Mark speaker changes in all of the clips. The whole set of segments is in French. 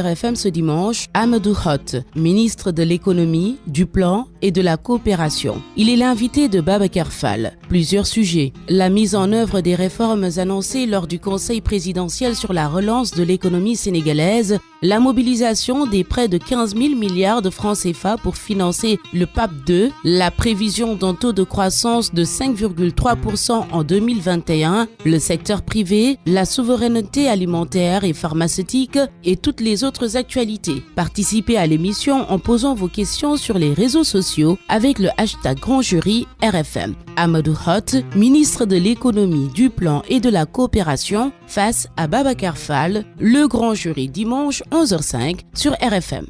Speaker 1: RFM ce dimanche, Amadou Hott, ministre de l'économie, du plan et de la coopération. Il est l'invité de Babacar Fall. Plusieurs sujets. La mise en œuvre des réformes annoncées lors du Conseil présidentiel sur la relance de l'économie sénégalaise, la mobilisation des près de 15 000 milliards de francs CFA pour financer le PAP 2, la prévision d'un taux de croissance de 5,3% en 2021, le secteur privé, la souveraineté alimentaire et pharmaceutique et toutes les autres actualités. Participez à l'émission en posant vos questions sur les réseaux sociaux avec le hashtag Grand Jury RFM. Amadou Hott, ministre de l'économie, du plan et de la coopération, face à Babacar Fall, le Grand Jury dimanche 11h05 sur RFM.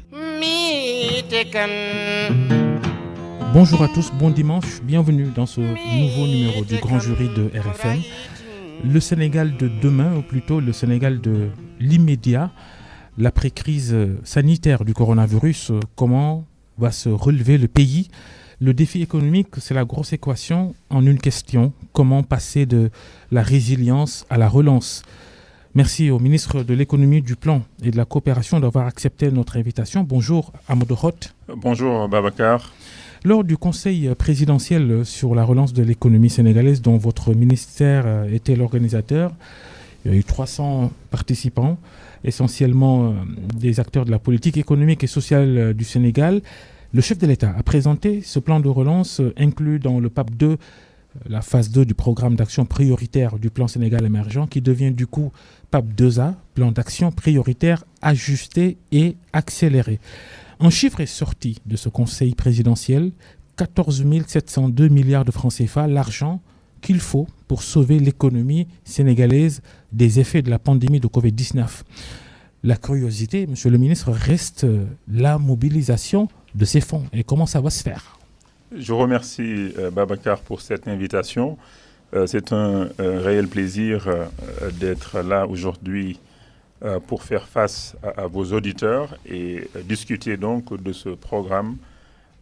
Speaker 2: Bonjour à tous, bon dimanche, bienvenue dans ce nouveau numéro du Grand Jury de RFM. Le Sénégal de demain, ou plutôt le Sénégal de l'immédiat, l'après-crise sanitaire du coronavirus, comment va se relever le pays? Le défi économique, c'est la grosse équation en une question. Comment passer de la résilience à la relance? Merci au ministre de l'économie, du plan et de la coopération d'avoir accepté notre invitation. Bonjour Amadou Hott.
Speaker 3: Bonjour Babacar.
Speaker 2: Lors du conseil présidentiel sur la relance de l'économie sénégalaise dont votre ministère était l'organisateur, il y a eu 300 participants, essentiellement des acteurs de la politique économique et sociale du Sénégal. Le chef de l'État a présenté ce plan de relance inclus dans le PAP 2, la phase 2 du programme d'action prioritaire du plan Sénégal émergent qui devient du coup PAP 2A, plan d'action prioritaire ajusté et accéléré. Un chiffre est sorti de ce conseil présidentiel, 14 702 milliards de francs CFA, l'argent qu'il faut pour sauver l'économie sénégalaise des effets de la pandémie de Covid-19. La curiosité, monsieur le ministre, reste la mobilisation de ces fonds et comment ça va se faire?
Speaker 3: Je remercie Babacar pour cette invitation. C'est un réel plaisir d'être là aujourd'hui pour faire face à vos auditeurs et discuter donc de ce programme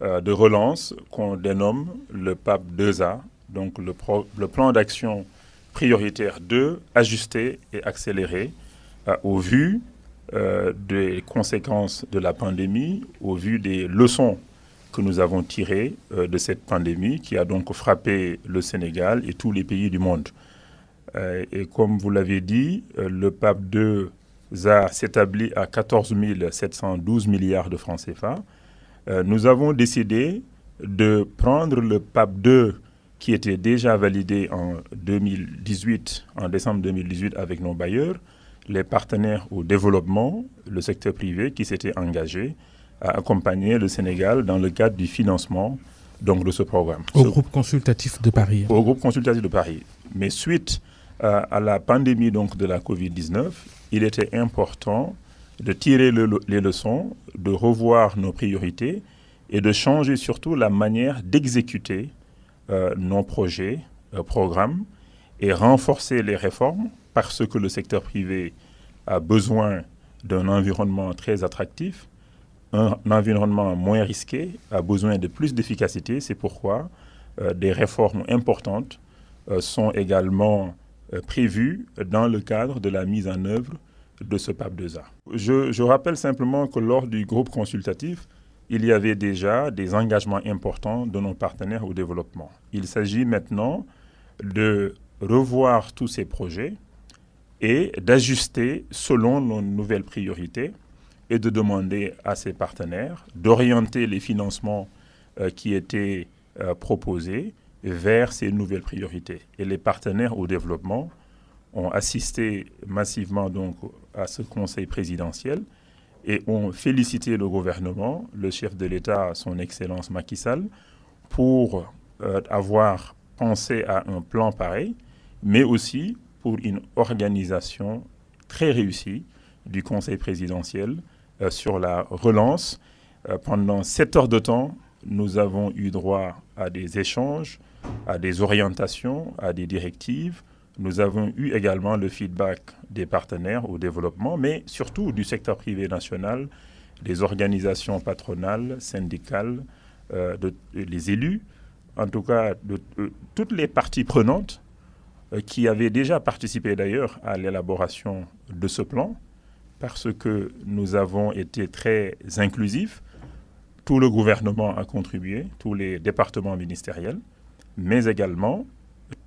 Speaker 3: de relance qu'on dénomme le PAP 2A, donc le plan d'action prioritaire 2, ajusté et accéléré au vu des conséquences de la pandémie, au vu des leçons que nous avons tirées de cette pandémie qui a donc frappé le Sénégal et tous les pays du monde. Et comme vous l'avez dit, le PAP 2A s'établit à 14 712 milliards de francs CFA. Nous avons décidé de prendre le PAP 2 qui était déjà validé en décembre 2018 avec nos bailleurs, les partenaires au développement, le secteur privé qui s'était engagé à accompagner le Sénégal dans le cadre du financement donc, de ce programme.
Speaker 2: Au groupe consultatif de Paris.
Speaker 3: Au groupe consultatif de Paris. Mais suite à la pandémie donc, de la Covid-19, il était important de tirer les leçons, de revoir nos priorités et de changer surtout la manière d'exécuter nos projets, programmes et renforcer les réformes parce que le secteur privé a besoin d'un environnement très attractif, un environnement moins risqué, a besoin de plus d'efficacité. C'est pourquoi des réformes importantes sont également prévues dans le cadre de la mise en œuvre de ce PAP 2A. Je rappelle simplement que lors du groupe consultatif, il y avait déjà des engagements importants de nos partenaires au développement. Il s'agit maintenant de revoir tous ces projets et d'ajuster selon nos nouvelles priorités et de demander à ces partenaires d'orienter les financements qui étaient proposés vers ces nouvelles priorités. Et les partenaires au développement ont assisté massivement donc à ce conseil présidentiel et ont félicité le gouvernement, le chef de l'État, son Excellence Macky Sall, pour avoir pensé à un plan pareil, mais aussi pour une organisation très réussie du conseil présidentiel sur la relance. Pendant 7 heures de temps, nous avons eu droit à des échanges, à des orientations, à des directives. Nous avons eu également le feedback des partenaires au développement, mais surtout du secteur privé national, des organisations patronales, syndicales, les élus, en tout cas de toutes les parties prenantes qui avaient déjà participé d'ailleurs à l'élaboration de ce plan parce que nous avons été très inclusifs. Tout le gouvernement a contribué, tous les départements ministériels, mais également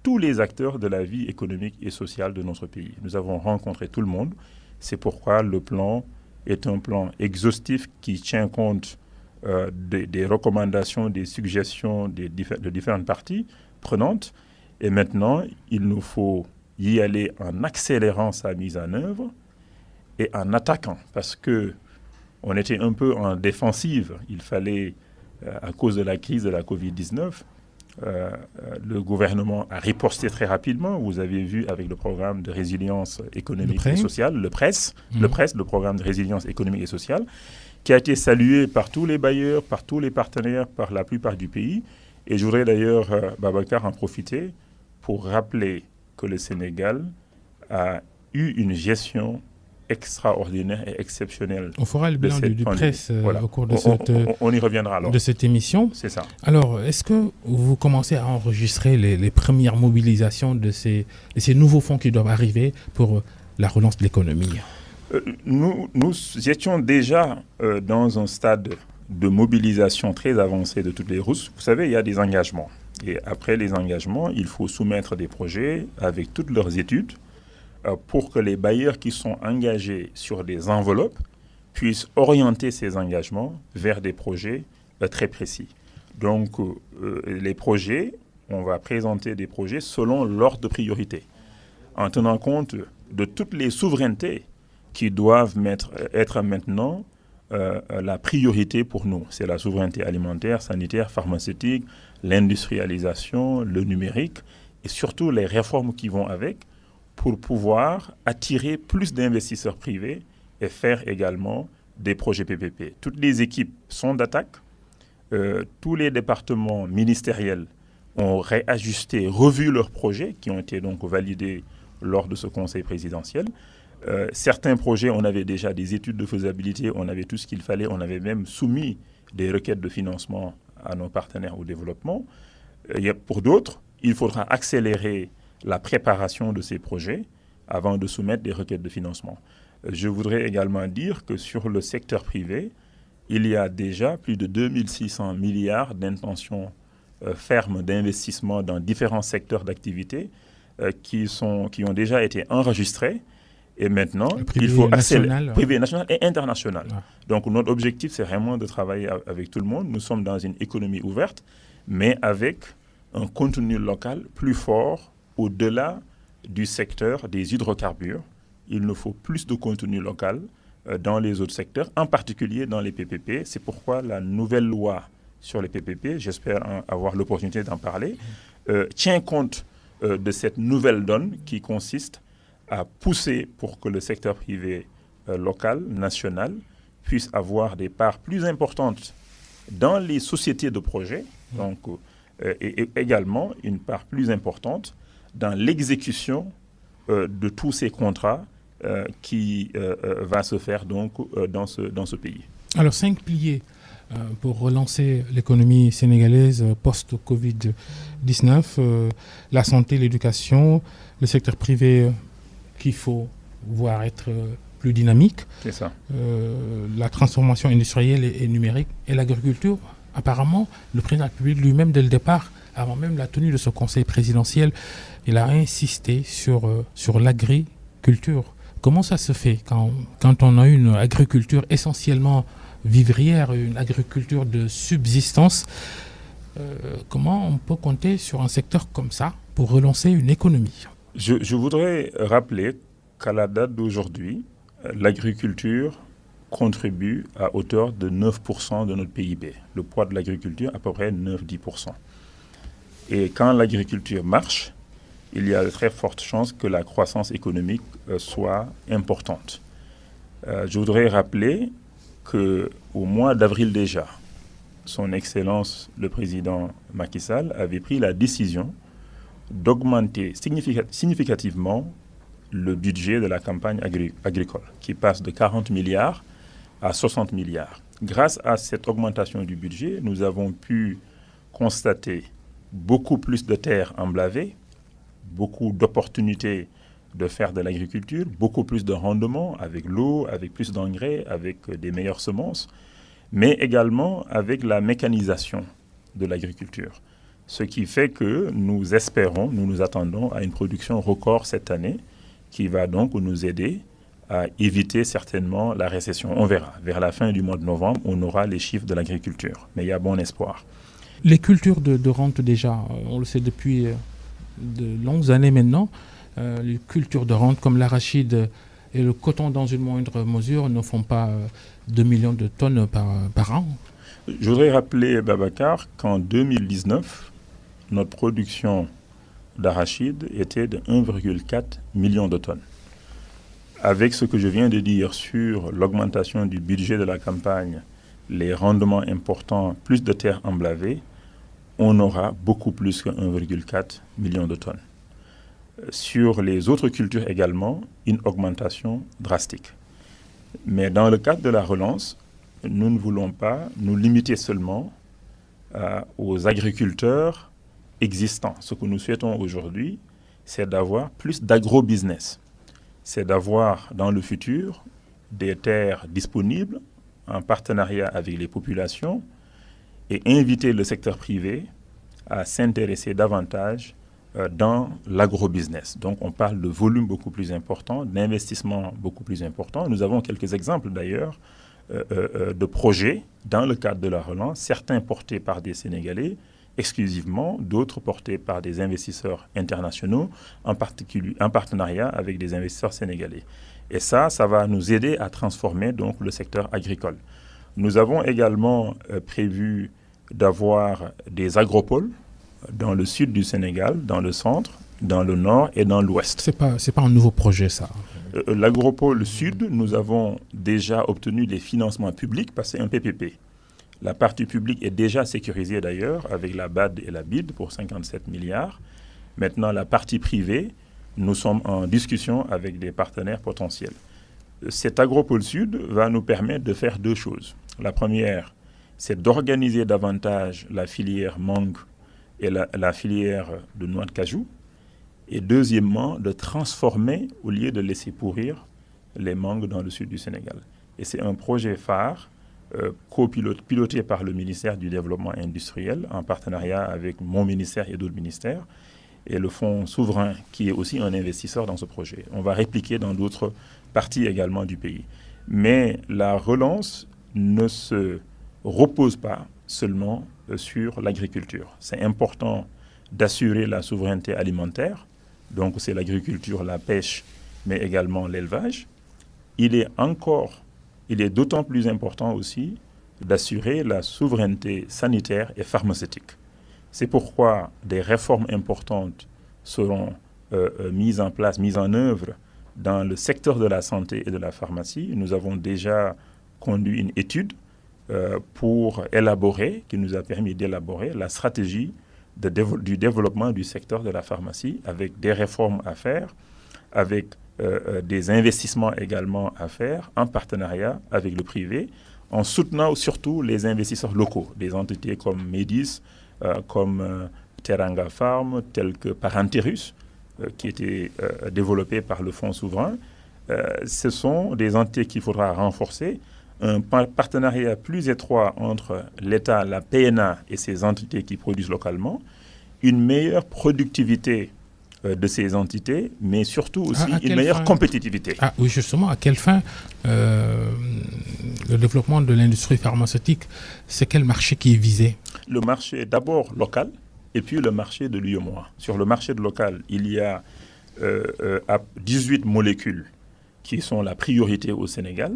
Speaker 3: tous les acteurs de la vie économique et sociale de notre pays. Nous avons rencontré tout le monde. C'est pourquoi le plan est un plan exhaustif qui tient compte des recommandations, des suggestions de différentes parties prenantes. Et maintenant, il nous faut y aller en accélérant sa mise en œuvre et en attaquant, parce qu'on était un peu en défensive. Il fallait, à cause de la crise de la Covid-19, le gouvernement a riposté très rapidement. Vous avez vu avec le programme de résilience économique et sociale, le programme de résilience économique et sociale, qui a été salué par tous les bailleurs, par tous les partenaires, par la plupart du pays. Et je voudrais d'ailleurs, Babacar, en profiter pour rappeler que le Sénégal a eu une gestion extraordinaire et exceptionnelle.
Speaker 2: On fera le bilan du presse au cours de
Speaker 3: on y reviendra alors.
Speaker 2: De cette émission.
Speaker 3: C'est ça.
Speaker 2: Alors, est-ce que vous commencez à enregistrer les premières mobilisations de ces nouveaux fonds qui doivent arriver pour la relance de l'économie?
Speaker 3: Nous étions déjà dans un stade de mobilisation très avancé de toutes les routes. Vous savez, il y a des engagements. Et après les engagements, il faut soumettre des projets avec toutes leurs études pour que les bailleurs qui sont engagés sur des enveloppes puissent orienter ces engagements vers des projets très précis. Donc, les projets, on va présenter des projets selon l'ordre de priorité, en tenant compte de toutes les souverainetés qui doivent être maintenant la priorité pour nous. C'est la souveraineté alimentaire, sanitaire, pharmaceutique, l'industrialisation, le numérique et surtout les réformes qui vont avec, pour pouvoir attirer plus d'investisseurs privés et faire également des projets PPP. Toutes les équipes sont d'attaque. Tous les départements ministériels ont réajusté, revu leurs projets qui ont été donc validés lors de ce conseil présidentiel. Certains projets, on avait déjà des études de faisabilité, on avait tout ce qu'il fallait, on avait même soumis des requêtes de financement à nos partenaires au développement. Pour d'autres, il faudra accélérer la préparation de ces projets avant de soumettre des requêtes de financement. Je voudrais également dire que sur le secteur privé, il y a déjà plus de 2600 milliards d'intentions fermes d'investissement dans différents secteurs d'activité qui ont déjà été enregistrés. Et maintenant, il faut accélérer. Privé, national et international. Ah. Donc notre objectif, c'est vraiment de travailler avec tout le monde. Nous sommes dans une économie ouverte, mais avec un contenu local plus fort au-delà du secteur des hydrocarbures. Il nous faut plus de contenu local dans les autres secteurs, en particulier dans les PPP. C'est pourquoi la nouvelle loi sur les PPP, j'espère avoir l'opportunité d'en parler, tient compte de cette nouvelle donne qui consiste à pousser pour que le secteur privé local, national, puisse avoir des parts plus importantes dans les sociétés de projet, donc, et également une part plus importante dans l'exécution de tous ces contrats qui va se faire donc dans ce pays.
Speaker 2: Alors 5 piliers pour relancer l'économie sénégalaise post-Covid-19, la santé, l'éducation, le secteur privé qu'il faut voir être plus dynamique,
Speaker 3: c'est ça.
Speaker 2: La transformation industrielle et numérique et l'agriculture. Apparemment, le président de la République lui-même, dès le départ, avant même la tenue de ce conseil présidentiel, il a insisté sur l'agriculture. Comment ça se fait quand on a une agriculture essentiellement vivrière, une agriculture de subsistance, comment on peut compter sur un secteur comme ça pour relancer une économie ?
Speaker 3: Je voudrais rappeler qu'à la date d'aujourd'hui, l'agriculture contribue à hauteur de 9% de notre PIB. Le poids de l'agriculture, à peu près 9-10%. Et quand l'agriculture marche, il y a de très fortes chances que la croissance économique soit importante. Je voudrais rappeler qu'au mois d'avril déjà, son Excellence le président Macky Sall avait pris la décision d'augmenter significativement le budget de la campagne agricole, qui passe de 40 milliards à 60 milliards. Grâce à cette augmentation du budget, nous avons pu constater beaucoup plus de terres emblavées, beaucoup d'opportunités de faire de l'agriculture, beaucoup plus de rendement avec l'eau, avec plus d'engrais, avec des meilleures semences, mais également avec la mécanisation de l'agriculture. Ce qui fait que nous espérons, nous nous attendons à une production record cette année qui va donc nous aider à éviter certainement la récession. On verra. Vers la fin du mois de novembre, on aura les chiffres de l'agriculture. Mais il y a bon espoir.
Speaker 2: Les cultures de rente déjà, on le sait depuis de longues années maintenant, les cultures de rente comme l'arachide et le coton dans une moindre mesure ne font pas 2 millions de tonnes par an.
Speaker 3: Je voudrais rappeler, Babacar, qu'en 2019, notre production d'arachide était de 1,4 million de tonnes. Avec ce que je viens de dire sur l'augmentation du budget de la campagne, les rendements importants, plus de terres emblavées, on aura beaucoup plus que 1,4 million de tonnes. Sur les autres cultures également, une augmentation drastique. Mais dans le cadre de la relance, nous ne voulons pas nous limiter seulement aux agriculteurs existants. Ce que nous souhaitons aujourd'hui, c'est d'avoir plus d'agro-business. C'est d'avoir dans le futur des terres disponibles en partenariat avec les populations et inviter le secteur privé à s'intéresser davantage dans l'agro-business. Donc on parle de volume beaucoup plus important, d'investissement beaucoup plus important. Nous avons quelques exemples d'ailleurs de projets dans le cadre de la relance, certains portés par des Sénégalais exclusivement, d'autres portés par des investisseurs internationaux, en particulier en partenariat avec des investisseurs sénégalais. Et ça va nous aider à transformer donc le secteur agricole. Nous avons également prévu d'avoir des agropoles dans le sud du Sénégal, dans le centre, dans le nord et dans l'ouest.
Speaker 2: C'est pas un nouveau projet, ça.
Speaker 3: L'agropole sud, nous avons déjà obtenu des financements publics parce que c'est un PPP. La partie publique est déjà sécurisée d'ailleurs avec la BAD et la BID pour 57 milliards. Maintenant, la partie privée, nous sommes en discussion avec des partenaires potentiels. Cet agropole sud va nous permettre de faire deux choses. La première, c'est d'organiser davantage la filière mangue et la filière de noix de cajou. Et deuxièmement, de transformer au lieu de laisser pourrir les mangues dans le sud du Sénégal. Et c'est un projet phare piloté par le ministère du Développement industriel en partenariat avec mon ministère et d'autres ministères et le Fonds souverain qui est aussi un investisseur dans ce projet. On va répliquer dans d'autres parties également du pays. Mais la relance ne se repose pas seulement sur l'agriculture. C'est important d'assurer la souveraineté alimentaire. Donc c'est l'agriculture, la pêche, mais également l'élevage. Il est d'autant plus important aussi d'assurer la souveraineté sanitaire et pharmaceutique. C'est pourquoi des réformes importantes seront mises en œuvre dans le secteur de la santé et de la pharmacie. Nous avons déjà conduit une étude qui nous a permis d'élaborer la stratégie du développement du secteur de la pharmacie avec des réformes à faire, avec des investissements également à faire en partenariat avec le privé, en soutenant surtout les investisseurs locaux, des entités comme Medis, comme Teranga Farm, telles que Parenterus, qui étaient développées par le Fonds souverain. Ce sont des entités qu'il faudra renforcer, un partenariat plus étroit entre l'État, la PNA et ces entités qui produisent localement, une meilleure productivité de ces entités, mais surtout aussi une meilleure compétitivité.
Speaker 2: Ah oui, justement, à quelle fin le développement de l'industrie pharmaceutique, c'est quel marché qui est visé?
Speaker 3: Le marché d'abord local et puis le marché de l'UEMOA. Sur le marché local, il y a 18 molécules qui sont la priorité au Sénégal,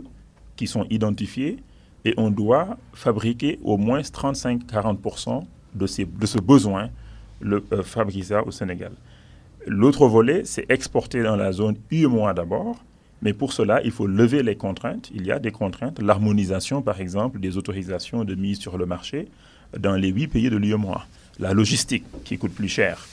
Speaker 3: qui sont identifiées, et on doit fabriquer au moins 35-40% de ce besoin, fabriquer ça au Sénégal. L'autre volet, c'est exporter dans la zone UEMOA d'abord, mais pour cela, il faut lever les contraintes. Il y a des contraintes, l'harmonisation par exemple des autorisations de mise sur le marché dans les 8 pays de l'UEMOA, la logistique qui coûte plus cher.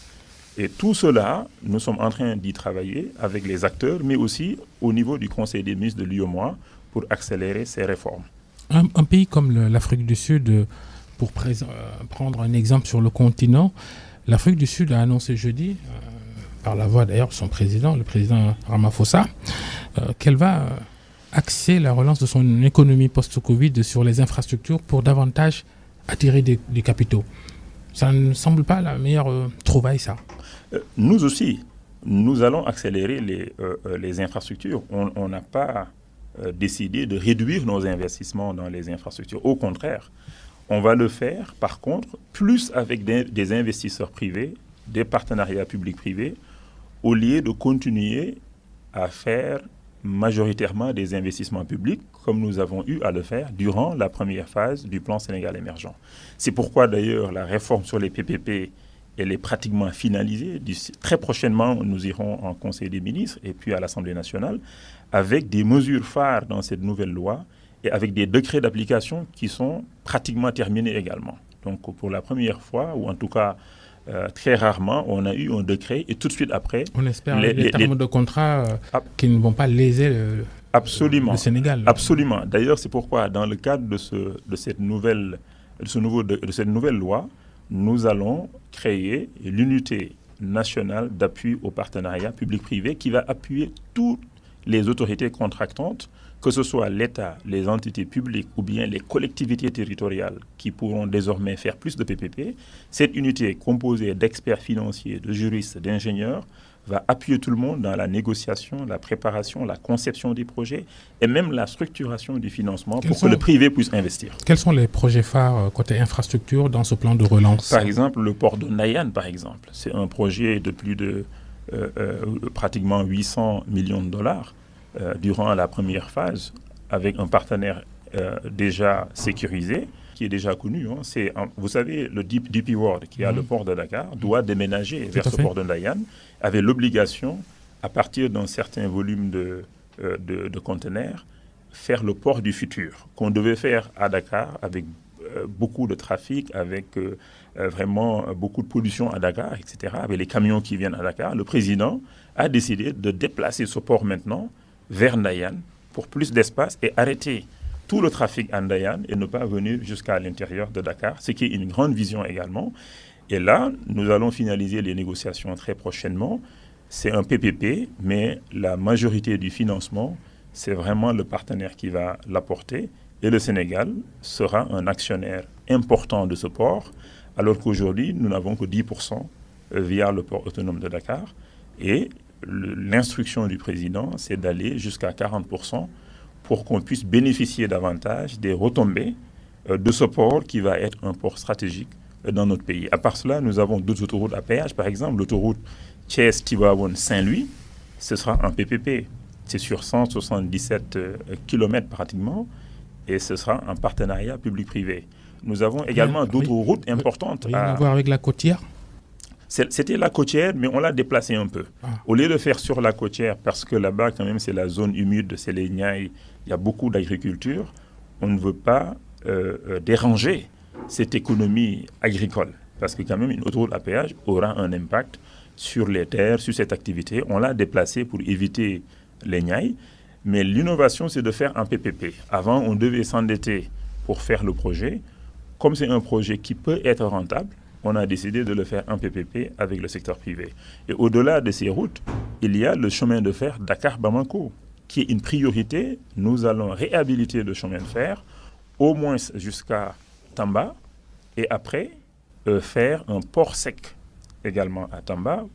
Speaker 3: Et tout cela, nous sommes en train d'y travailler avec les acteurs, mais aussi au niveau du Conseil des ministres de l'UEMOA pour accélérer ces réformes.
Speaker 2: Un pays comme l'Afrique du Sud, pour prendre un exemple sur le continent, l'Afrique du Sud a annoncé jeudi par la voix d'ailleurs de son président, le président Ramaphosa, qu'elle va axer la relance de son économie post-Covid sur les infrastructures pour davantage attirer des capitaux. Ça ne semble pas la meilleure trouvaille, ça.
Speaker 3: Nous aussi, nous allons accélérer les infrastructures. On n'a pas décidé de réduire nos investissements dans les infrastructures. Au contraire, on va le faire, par contre, plus avec des investisseurs privés, des partenariats publics-privés, au lieu de continuer à faire majoritairement des investissements publics, comme nous avons eu à le faire durant la première phase du plan Sénégal émergent. C'est pourquoi d'ailleurs la réforme sur les PPP, elle est pratiquement finalisée. Très prochainement, nous irons en Conseil des ministres et puis à l'Assemblée nationale avec des mesures phares dans cette nouvelle loi et avec des décrets d'application qui sont pratiquement terminés également. Donc pour la première fois, ou en tout cas très rarement, on a eu un décret et tout de suite après...
Speaker 2: On espère les termes de contrat qui ne vont pas léser le Sénégal.
Speaker 3: Absolument. D'ailleurs, c'est pourquoi dans le cadre de cette nouvelle loi, nous allons créer l'unité nationale d'appui au partenariat public-privé qui va appuyer toutes les autorités contractantes, que ce soit l'État, les entités publiques ou bien les collectivités territoriales qui pourront désormais faire plus de PPP. Cette unité composée d'experts financiers, de juristes, d'ingénieurs va appuyer tout le monde dans la négociation, la préparation, la conception des projets et même la structuration du financement pour que le privé puisse investir.
Speaker 2: Quels sont les projets phares côté infrastructure dans ce plan de relance?
Speaker 3: Par exemple, le port de Ndayane, par exemple. C'est un projet de plus de pratiquement 800 millions de dollars durant la première phase avec un partenaire déjà sécurisé qui est déjà connu. Vous savez, le DP World, qui a le port de Dakar, doit déménager vers ce port de Ndayane, avait l'obligation, à partir d'un certain volume de conteneurs, faire le port du futur, qu'on devait faire à Dakar avec beaucoup de trafic, avec vraiment beaucoup de pollution à Dakar, etc., avec les camions qui viennent à Dakar. Le président a décidé de déplacer ce port maintenant vers Ndayane pour plus d'espace et arrêter tout le trafic à Ndayane et ne pas venir jusqu'à l'intérieur de Dakar, ce qui est une grande vision également. Et là, nous allons finaliser les négociations très prochainement. C'est un PPP, mais la majorité du financement, c'est vraiment le partenaire qui va l'apporter. Et le Sénégal sera un actionnaire important de ce port, alors qu'aujourd'hui, nous n'avons que 10% via le port autonome de Dakar. Et l'instruction du président, c'est d'aller jusqu'à 40% pour qu'on puisse bénéficier davantage des retombées de ce port qui va être un port stratégique dans notre pays. À part cela, nous avons d'autres autoroutes à péage. Par exemple, l'autoroute Thiès-Tivaouane-Saint-Louis, ce sera un PPP. C'est sur 177 km pratiquement et ce sera un partenariat public-privé. Nous avons également d'autres routes importantes.
Speaker 2: Rien à voir avec la côtière?
Speaker 3: C'était la côtière, mais on l'a déplacée un peu. Au lieu de faire sur la côtière, parce que là-bas, quand même, c'est la zone humide, c'est les Niayes, il y a beaucoup d'agriculture, on ne veut pas déranger cette économie agricole. Parce que quand même, une autoroute à péage aura un impact sur les terres, sur cette activité. On l'a déplacée pour éviter les Niayes. Mais l'innovation, c'est de faire un PPP. Avant, on devait s'endetter pour faire le projet. Comme c'est un projet qui peut être rentable, on a décidé de le faire en PPP avec le secteur privé. Et au-delà de ces routes, il y a le chemin de fer Dakar-Bamako, qui est une priorité. Nous allons réhabiliter le chemin de fer, au moins jusqu'à Tamba, et après, faire un port sec également à Tamba,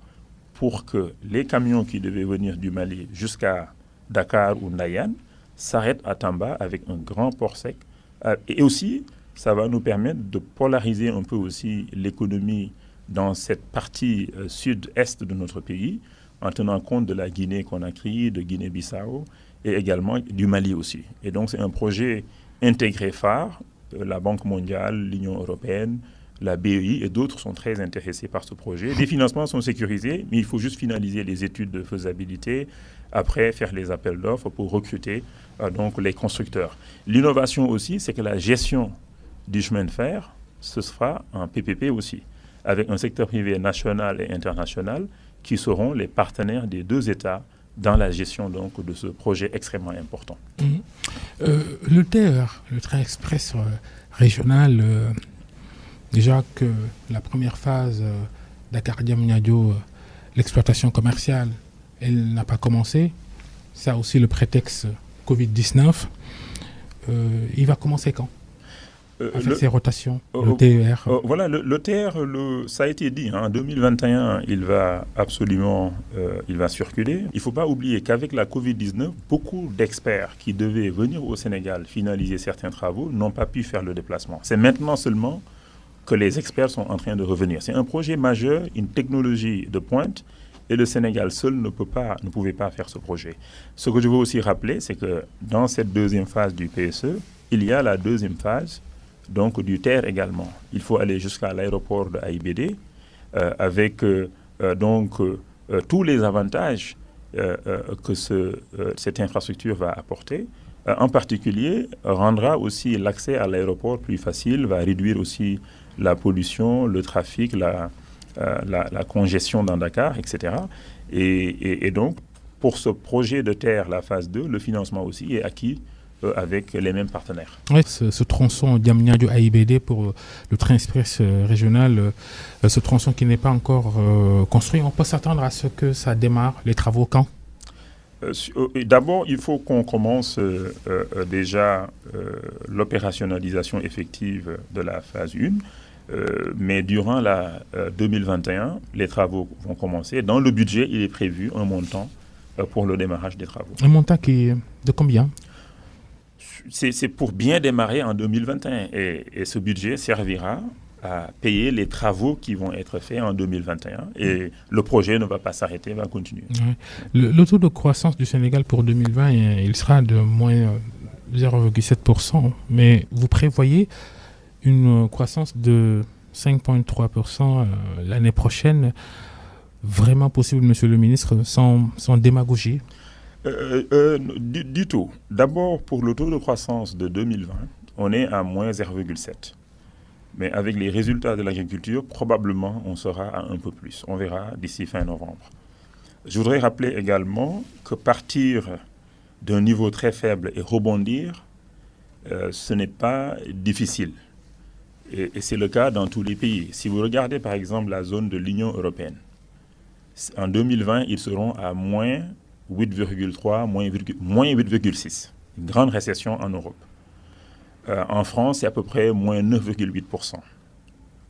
Speaker 3: pour que les camions qui devaient venir du Mali jusqu'à Dakar ou Ndayane s'arrêtent à Tamba avec un grand port sec. Et aussi, ça va nous permettre de polariser un peu aussi l'économie dans cette partie sud-est de notre pays, en tenant compte de la Guinée-Conakry, de Guinée-Bissau et également du Mali aussi. Et donc c'est un projet intégré phare. La Banque mondiale, l'Union européenne, la BEI et d'autres sont très intéressés par ce projet. Les financements sont sécurisés, mais il faut juste finaliser les études de faisabilité, après faire les appels d'offres pour recruter donc les constructeurs. L'innovation aussi, c'est que la gestion du chemin de fer, ce sera un PPP aussi, avec un secteur privé national et international qui seront les partenaires des deux États dans la gestion donc, de ce projet extrêmement important.
Speaker 2: Le TER, le train express régional, déjà que la première phase Dakar-Diamniadio, l'exploitation commerciale, elle n'a pas commencé. Ça aussi le prétexte Covid-19. Il va commencer quand avec ces rotations, le TER.
Speaker 3: Voilà, le TER, ça a été dit, en 2021, il va absolument il va circuler. Il ne faut pas oublier qu'avec la Covid-19, beaucoup d'experts qui devaient venir au Sénégal finaliser certains travaux n'ont pas pu faire le déplacement. C'est maintenant seulement que les experts sont en train de revenir. C'est un projet majeur, une technologie de pointe, et le Sénégal seul ne pouvait pas faire ce projet. Ce que je veux aussi rappeler, c'est que dans cette deuxième phase du PSE, il y a la deuxième phase donc du TER également. Il faut aller jusqu'à l'aéroport de AIBD avec tous les avantages que cette infrastructure va apporter. En particulier, rendra aussi l'accès à l'aéroport plus facile, va réduire aussi la pollution, le trafic, la congestion dans Dakar, etc. Et donc, pour ce projet de TER, la phase 2, le financement aussi est acquis avec les mêmes partenaires.
Speaker 2: Oui, ce tronçon Diamniadio-AIBD pour le train express régional, ce tronçon qui n'est pas encore construit, on peut s'attendre à ce que ça démarre, les travaux quand?
Speaker 3: D'abord, il faut qu'on commence déjà l'opérationnalisation effective de la phase 1, mais durant la 2021, les travaux vont commencer. Dans le budget, il est prévu un montant pour le démarrage des travaux.
Speaker 2: Un montant qui est de combien?
Speaker 3: C'est pour bien démarrer en 2021 et ce budget servira à payer les travaux qui vont être faits en 2021 et le projet ne va pas s'arrêter, va continuer.
Speaker 2: Ouais. Le taux de croissance du Sénégal pour 2020, il sera de moins 0,7%, mais vous prévoyez une croissance de 5,3% l'année prochaine. Vraiment possible, monsieur le ministre, sans démagogie?
Speaker 3: Du tout. D'abord, pour le taux de croissance de 2020, on est à moins 0,7. Mais avec les résultats de l'agriculture, probablement, on sera à un peu plus. On verra d'ici fin novembre. Je voudrais rappeler également que partir d'un niveau très faible et rebondir, ce n'est pas difficile. Et c'est le cas dans tous les pays. Si vous regardez par exemple la zone de l'Union européenne, en 2020, ils seront à moins 8,3, moins 8,6. Une grande récession en Europe. En France, c'est à peu près moins 9,8%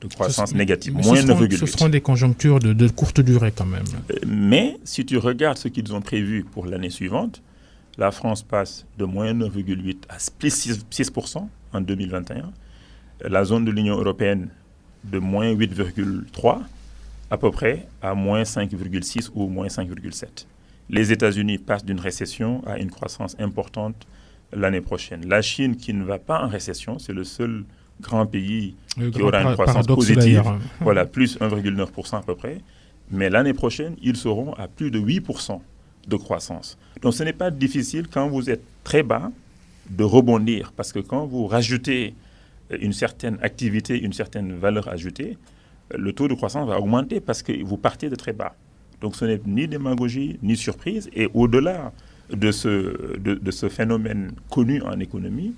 Speaker 3: de croissance négative. Moins 9,8%.
Speaker 2: Ce seront des conjonctures de courte durée quand même.
Speaker 3: Mais si tu regardes ce qu'ils ont prévu pour l'année suivante, la France passe de moins 9,8 à plus 6% en 2021. La zone de l'Union européenne de moins 8,3 à peu près à moins 5,6 ou moins 5,7. Les États-Unis passent d'une récession à une croissance importante l'année prochaine. La Chine, qui ne va pas en récession, c'est le seul grand pays qui aura une croissance positive. Voilà, plus 1,9% à peu près. Mais l'année prochaine, ils seront à plus de 8% de croissance. Donc ce n'est pas difficile quand vous êtes très bas de rebondir. Parce que quand vous rajoutez une certaine activité, une certaine valeur ajoutée, le taux de croissance va augmenter parce que vous partez de très bas. Donc ce n'est ni démagogie, ni surprise. Et au-delà de ce phénomène connu en économie,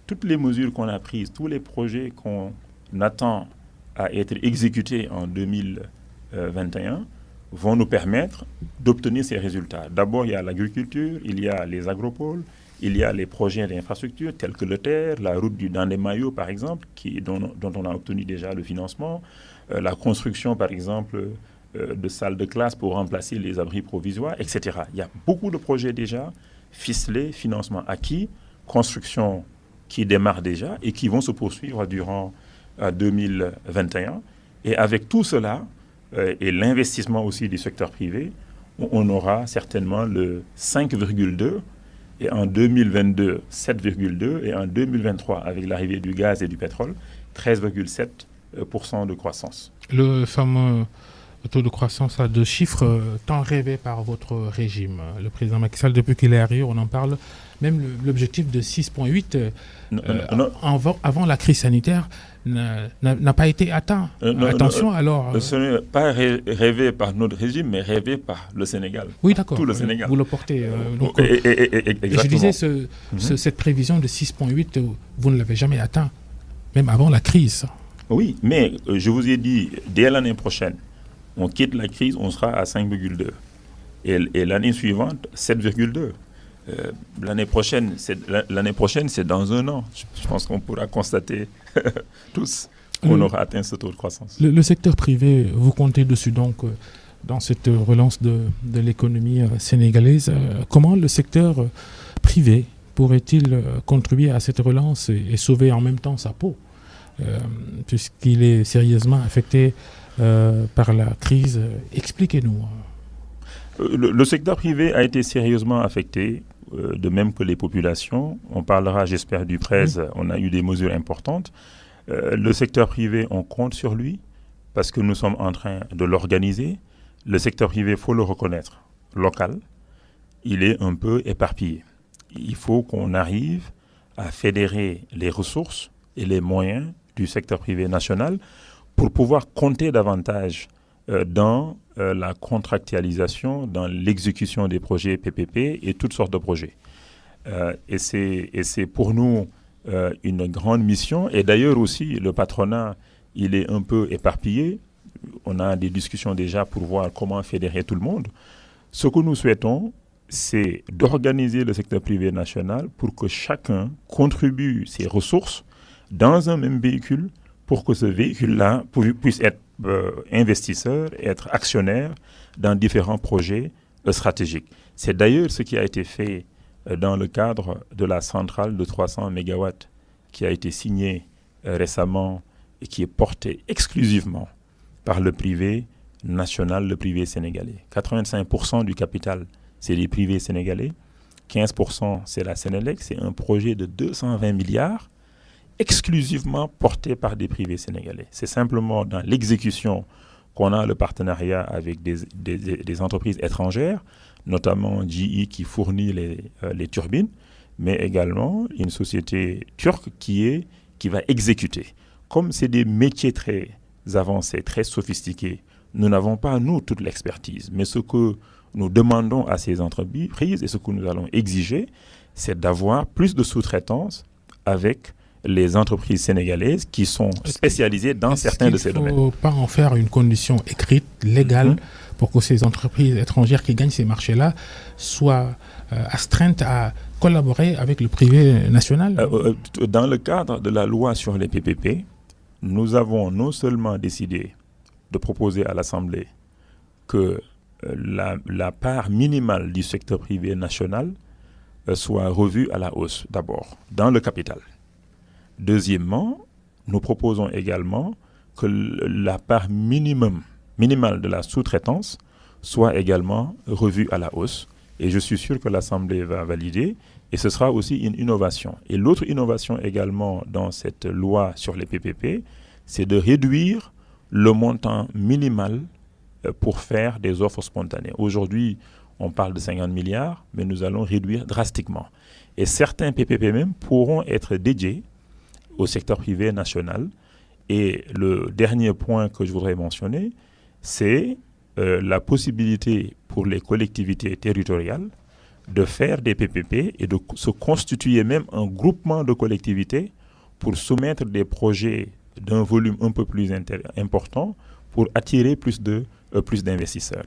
Speaker 3: toutes les mesures qu'on a prises, tous les projets qu'on attend à être exécutés en 2021 vont nous permettre d'obtenir ces résultats. D'abord, il y a l'agriculture, il y a les agropoles, il y a les projets d'infrastructure tels que le TER, la route du Dandemayo, par exemple, dont on a obtenu déjà le financement, la construction, par exemple, de salles de classe pour remplacer les abris provisoires, etc. Il y a beaucoup de projets déjà ficelés, financement acquis, construction qui démarre déjà et qui vont se poursuivre durant 2021. Et avec tout cela, et l'investissement aussi du secteur privé, on aura certainement le 5,2, et en 2022, 7,2, et en 2023, avec l'arrivée du gaz et du pétrole, 13,7% de croissance.
Speaker 2: Le fameux taux de croissance à 2 chiffres, tant rêvé par votre régime. Le président Macky Sall, depuis qu'il est arrivé, on en parle. Même l'objectif de 6,8 avant la crise sanitaire n'a pas été atteint. Attention alors.
Speaker 3: Ce n'est pas rêvé par notre régime, mais rêvé par le Sénégal.
Speaker 2: Oui, d'accord.
Speaker 3: Tout le Sénégal.
Speaker 2: Vous le portez.
Speaker 3: Exactement.
Speaker 2: Je disais, cette prévision de 6,8, vous ne l'avez jamais atteint, même avant la crise.
Speaker 3: Oui, mais je vous ai dit, dès l'année prochaine, On quitte la crise, on sera à 5,2. Et l'année suivante, 7,2. L'année prochaine, c'est dans un an. Je pense qu'on pourra constater tous qu'on aura atteint ce taux de croissance.
Speaker 2: Le secteur privé, vous comptez dessus donc dans cette relance de l'économie sénégalaise. Comment le secteur privé pourrait-il contribuer à cette relance et sauver en même temps sa peau, puisqu'il est sérieusement affecté par la crise? Expliquez-nous.
Speaker 3: Le secteur privé a été sérieusement affecté, de même que les populations. On parlera, j'espère, du PREZ. On a eu des mesures importantes. Le secteur privé, on compte sur lui parce que nous sommes en train de l'organiser. Le secteur privé, il faut le reconnaître, local, il est un peu éparpillé. Il faut qu'on arrive à fédérer les ressources et les moyens du secteur privé national pour pouvoir compter davantage dans la contractualisation, dans l'exécution des projets PPP et toutes sortes de projets. Et c'est pour nous une grande mission. Et d'ailleurs aussi, le patronat, il est un peu éparpillé. On a des discussions déjà pour voir comment fédérer tout le monde. Ce que nous souhaitons, c'est d'organiser le secteur privé national pour que chacun contribue ses ressources dans un même véhicule pour que ce véhicule-là puisse être investisseur, être actionnaire dans différents projets stratégiques. C'est d'ailleurs ce qui a été fait dans le cadre de la centrale de 300 MW qui a été signée récemment et qui est portée exclusivement par le privé national, le privé sénégalais. 85% du capital, c'est les privés sénégalais. 15%, c'est la Sénélec. C'est un projet de 220 milliards exclusivement porté par des privés sénégalais. C'est simplement dans l'exécution qu'on a le partenariat avec des entreprises étrangères, notamment GE qui fournit les turbines, mais également une société turque qui va exécuter. Comme c'est des métiers très avancés, très sophistiqués, nous n'avons pas, nous, toute l'expertise. Mais ce que nous demandons à ces entreprises et ce que nous allons exiger, c'est d'avoir plus de sous-traitance avec les entreprises sénégalaises qui sont spécialisées dans certains de ces domaines.
Speaker 2: Il ne faut pas en faire une condition écrite, légale, pour que ces entreprises étrangères qui gagnent ces marchés-là soient astreintes à collaborer avec le privé national?
Speaker 3: Dans le cadre de la loi sur les PPP, nous avons non seulement décidé de proposer à l'Assemblée que la part minimale du secteur privé national soit revue à la hausse, d'abord, dans le capital. Deuxièmement, nous proposons également que la part minimale de la sous-traitance soit également revue à la hausse. Et je suis sûr que l'Assemblée va valider. Et ce sera aussi une innovation. Et l'autre innovation également dans cette loi sur les PPP, c'est de réduire le montant minimal pour faire des offres spontanées. Aujourd'hui, on parle de 50 milliards, mais nous allons réduire drastiquement. Et certains PPP même pourront être dédiés au secteur privé national. Et le dernier point que je voudrais mentionner, c'est la possibilité pour les collectivités territoriales de faire des PPP et de se constituer même un groupement de collectivités pour soumettre des projets d'un volume un peu plus important pour attirer plus d'investisseurs.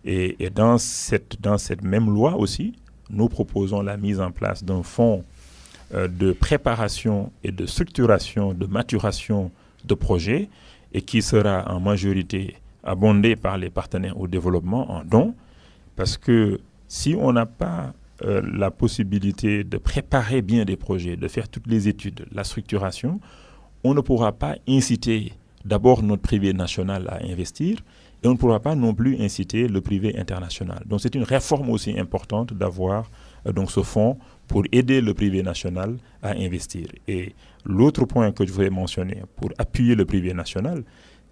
Speaker 3: Et dans cette même loi aussi, nous proposons la mise en place d'un fonds de préparation et de structuration, de maturation de projets et qui sera en majorité abondé par les partenaires au développement en dons, parce que si on n'a pas la possibilité de préparer bien des projets, de faire toutes les études, la structuration, on ne pourra pas inciter d'abord notre privé national à investir et on ne pourra pas non plus inciter le privé international. Donc c'est une réforme aussi importante d'avoir donc ce fonds pour aider le privé national à investir. Et l'autre point que je voudrais mentionner pour appuyer le privé national,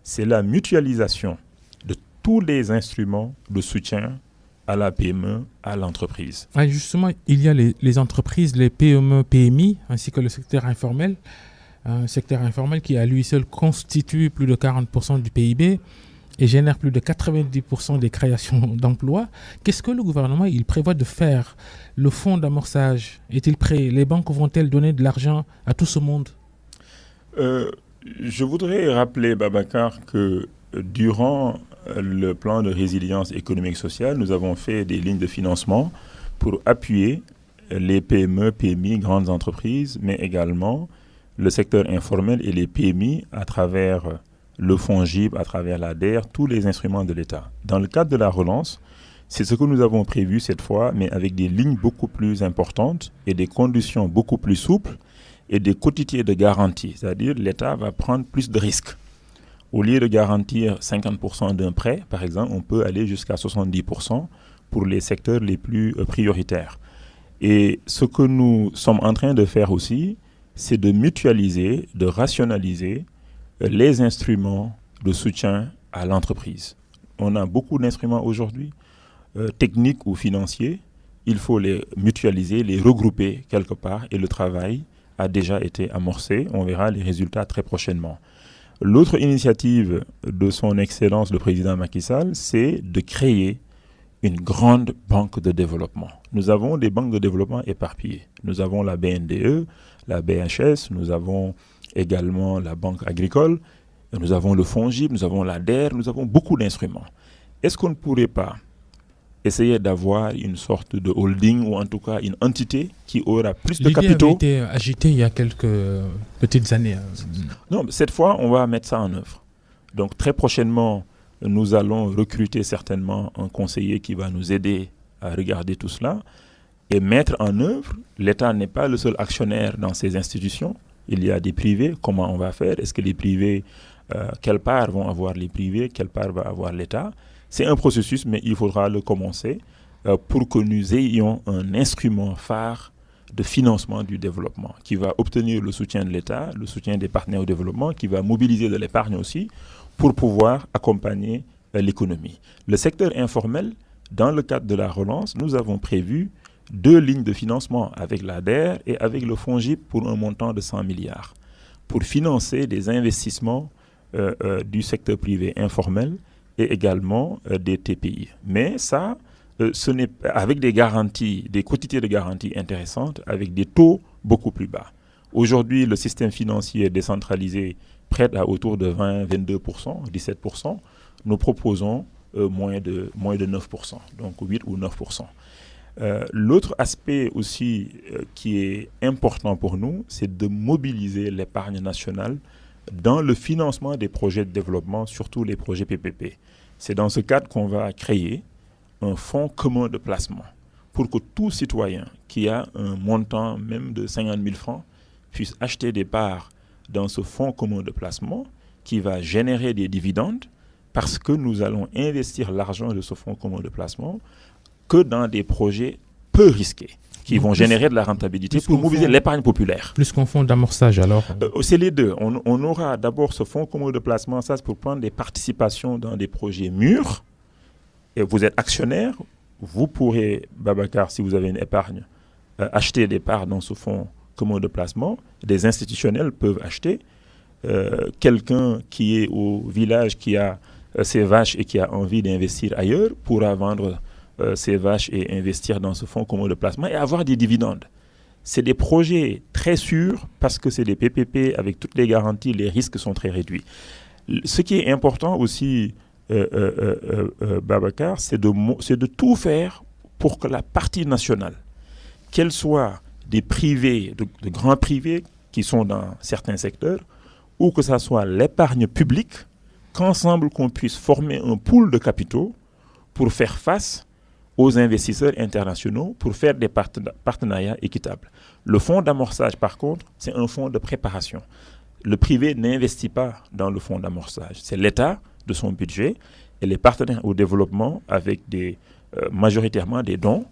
Speaker 3: c'est la mutualisation de tous les instruments de soutien à la PME, à l'entreprise.
Speaker 2: Ah, justement, il y a les entreprises, les PME, PMI, ainsi que le secteur informel. Un secteur informel qui à lui seul constitue plus de 40% du PIB et génère plus de 90% des créations d'emplois. Qu'est-ce que le gouvernement il prévoit de faire? Le fonds d'amorçage est-il prêt? Les banques vont-elles donner de l'argent à tout ce monde?
Speaker 3: Je voudrais rappeler, Babacar, que durant le plan de résilience économique et sociale, nous avons fait des lignes de financement pour appuyer les PME, PMI, grandes entreprises, mais également le secteur informel et les PMI à travers le FONGIP, à travers l'ADER, tous les instruments de l'État. Dans le cadre de la relance, c'est ce que nous avons prévu cette fois, mais avec des lignes beaucoup plus importantes et des conditions beaucoup plus souples et des quotités de garantie. C'est-à-dire l'État va prendre plus de risques. Au lieu de garantir 50% d'un prêt, par exemple, on peut aller jusqu'à 70% pour les secteurs les plus prioritaires. Et ce que nous sommes en train de faire aussi, c'est de mutualiser, de rationaliser les instruments de soutien à l'entreprise. On a beaucoup d'instruments aujourd'hui, techniques ou financiers. Il faut les mutualiser, les regrouper quelque part, et le travail a déjà été amorcé. On verra les résultats très prochainement. L'autre initiative de son Excellence le Président Macky Sall, c'est de créer une grande banque de développement. Nous avons des banques de développement éparpillées. Nous avons la BNDE, la BHS, nous avons également la Banque agricole, nous avons le FONGIP, nous avons l'ADER, nous avons beaucoup d'instruments. Est-ce qu'on ne pourrait pas essayer d'avoir une sorte de holding ou en tout cas une entité qui aura plus de capitaux?
Speaker 2: L'idée avait été agitée il y a quelques petites années.
Speaker 3: Non, cette fois, on va mettre ça en œuvre. Donc très prochainement, nous allons recruter certainement un conseiller qui va nous aider à regarder tout cela et mettre en œuvre. L'État n'est pas le seul actionnaire dans ces institutions. Il y a des privés. Comment on va faire? Est-ce que les privés, quelle part vont avoir les privés, quelle part va avoir l'État? C'est un processus, mais il faudra le commencer pour que nous ayons un instrument phare de financement du développement qui va obtenir le soutien de l'État, le soutien des partenaires au développement, qui va mobiliser de l'épargne aussi pour pouvoir accompagner l'économie. Le secteur informel, dans le cadre de la relance, nous avons prévu 2 lignes de financement avec l'ADER et avec le FONGIP pour un montant de 100 milliards pour financer des investissements du secteur privé informel et également des TPI. Mais ça, ce n'est avec des garanties, des quotités de garantie intéressantes, avec des taux beaucoup plus bas. Aujourd'hui, le système financier décentralisé prête à autour de 20, 22%, 17%. Nous proposons moins de 9%, donc 8 ou 9%. L'autre aspect aussi qui est important pour nous, c'est de mobiliser l'épargne nationale dans le financement des projets de développement, surtout les projets PPP. C'est dans ce cadre qu'on va créer un fonds commun de placement pour que tout citoyen qui a un montant même de 50 000 francs puisse acheter des parts dans ce fonds commun de placement qui va générer des dividendes parce que nous allons investir l'argent de ce fonds commun de placement que dans des projets peu risqués qui vont générer de la rentabilité pour mobiliser l'épargne populaire.
Speaker 2: Plus qu'un fonds d'amorçage alors
Speaker 3: c'est les deux. On aura d'abord ce fonds commun de placement, ça c'est pour prendre des participations dans des projets mûrs. Et vous êtes actionnaire, vous pourrez, Babacar, si vous avez une épargne, acheter des parts dans ce fonds commun de placement. Des institutionnels peuvent acheter. Quelqu'un qui est au village, qui a ses vaches et qui a envie d'investir ailleurs, pourra vendre ses vaches et investir dans ce fonds commun de placement et avoir des dividendes. C'est des projets très sûrs parce que c'est des PPP avec toutes les garanties, les risques sont très réduits. Ce qui est important aussi, Babacar, c'est de tout faire pour que la partie nationale, qu'elle soit des privés, de grands privés qui sont dans certains secteurs, ou que ça soit l'épargne publique, qu'ensemble qu'on puisse former un pool de capitaux pour faire face aux investisseurs internationaux, pour faire des partenariats équitables. Le fonds d'amorçage, par contre, c'est un fonds de préparation. Le privé n'investit pas dans le fonds d'amorçage. C'est l'État de son budget et les partenaires au développement avec majoritairement des dons,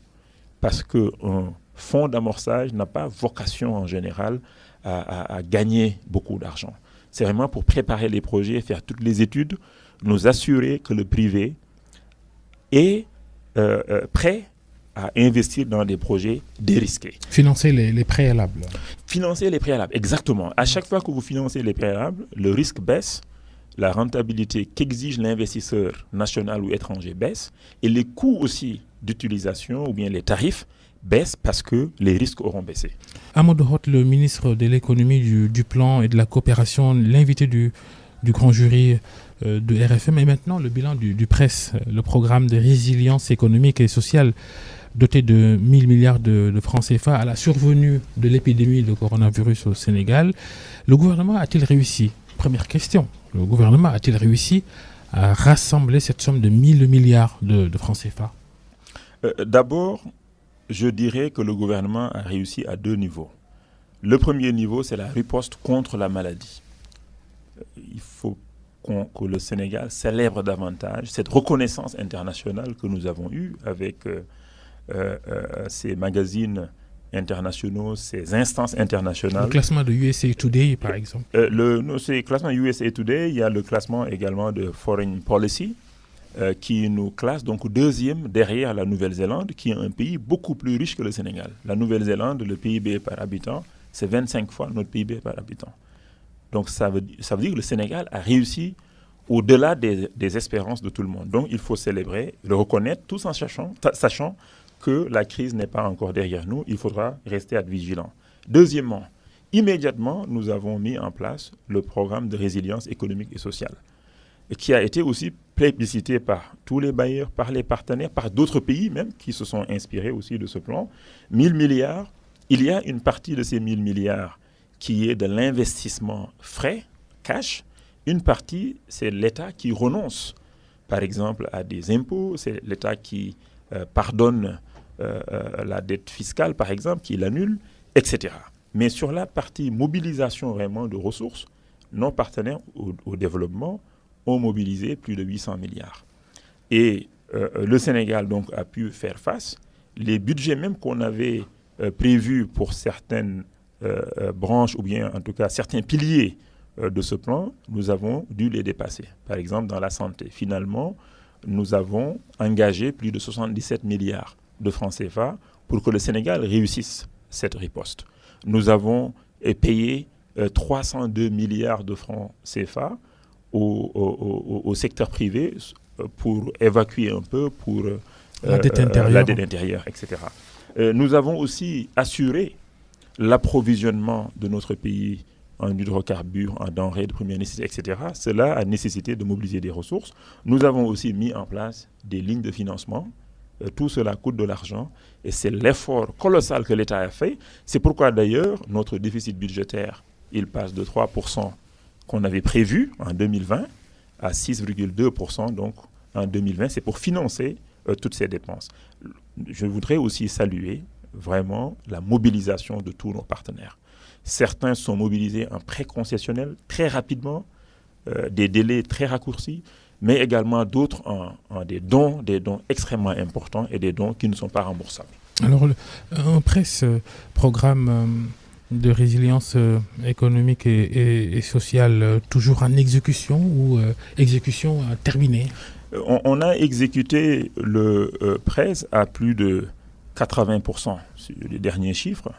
Speaker 3: parce qu'un fonds d'amorçage n'a pas vocation en général à gagner beaucoup d'argent. C'est vraiment pour préparer les projets, faire toutes les études, nous assurer que le privé est prêt à investir dans des projets dérisqués.
Speaker 2: Financer les préalables.
Speaker 3: Financer les préalables, exactement. À chaque fois que vous financez les préalables, le risque baisse, la rentabilité qu'exige l'investisseur national ou étranger baisse, et les coûts aussi d'utilisation ou bien les tarifs baissent parce que les risques auront baissé.
Speaker 2: Amadou Hott, le ministre de l'économie, du plan et de la coopération, l'invité du du grand jury de RFM. Et maintenant, le bilan du PRES, le programme de résilience économique et sociale doté de 1 000 milliards de francs CFA à la survenue de l'épidémie de coronavirus au Sénégal. Le gouvernement a-t-il réussi? Première question. Le gouvernement a-t-il réussi à rassembler cette somme de 1 000 milliards de francs CFA?
Speaker 3: D'abord, je dirais que le gouvernement a réussi à 2 niveaux. Le premier niveau, c'est la riposte contre la maladie. Il faut que le Sénégal célèbre davantage cette reconnaissance internationale que nous avons eue avec ces magazines internationaux, ces instances internationales.
Speaker 2: Le classement de USA Today, par exemple.
Speaker 3: C'est le classement USA Today. Il y a le classement également de Foreign Policy qui nous classe donc 2e derrière la Nouvelle-Zélande, qui est un pays beaucoup plus riche que le Sénégal. La Nouvelle-Zélande, le PIB par habitant, c'est 25 fois notre PIB par habitant. Donc ça veut dire que le Sénégal a réussi au-delà des espérances de tout le monde. Donc il faut célébrer, le reconnaître, tout en sachant que la crise n'est pas encore derrière nous. Il faudra rester vigilant. Deuxièmement, immédiatement, nous avons mis en place le programme de résilience économique et sociale, qui a été aussi plébiscité par tous les bailleurs, par les partenaires, par d'autres pays même qui se sont inspirés aussi de ce plan. 1 000 milliards, il y a une partie de ces 1 000 milliards qui est de l'investissement frais, cash. Une partie, c'est l'État qui renonce, par exemple, à des impôts. C'est l'État qui pardonne la dette fiscale, par exemple, qui l'annule, etc. Mais sur la partie mobilisation vraiment de ressources, nos partenaires au développement ont mobilisé plus de 800 milliards. Et le Sénégal donc a pu faire face. Les budgets même qu'on avait prévus pour certaines branches, ou bien en tout cas certains piliers de ce plan, nous avons dû les dépasser. Par exemple, dans la santé, finalement, nous avons engagé plus de 77 milliards de francs CFA pour que le Sénégal réussisse cette riposte. Nous avons payé 302 milliards de francs CFA au secteur privé pour évacuer un peu pour la dette intérieure, etc. Nous avons aussi assuré l'approvisionnement de notre pays en hydrocarbures, en denrées de première nécessité, etc. Cela a nécessité de mobiliser des ressources. Nous avons aussi mis en place des lignes de financement. Tout cela coûte de l'argent et c'est l'effort colossal que l'État a fait. C'est pourquoi d'ailleurs notre déficit budgétaire, il passe de 3% qu'on avait prévu en 2020 à 6,2% donc en 2020. C'est pour financer toutes ces dépenses. Je voudrais aussi saluer vraiment la mobilisation de tous nos partenaires. Certains sont mobilisés en prêt concessionnel très rapidement, des délais très raccourcis, mais également d'autres en des dons extrêmement importants et des dons qui ne sont pas remboursables.
Speaker 2: Alors, un PRES, programme de résilience économique et sociale, toujours en exécution ou exécution terminée?
Speaker 3: On a exécuté le PRES à plus de 80%, sur les derniers chiffres.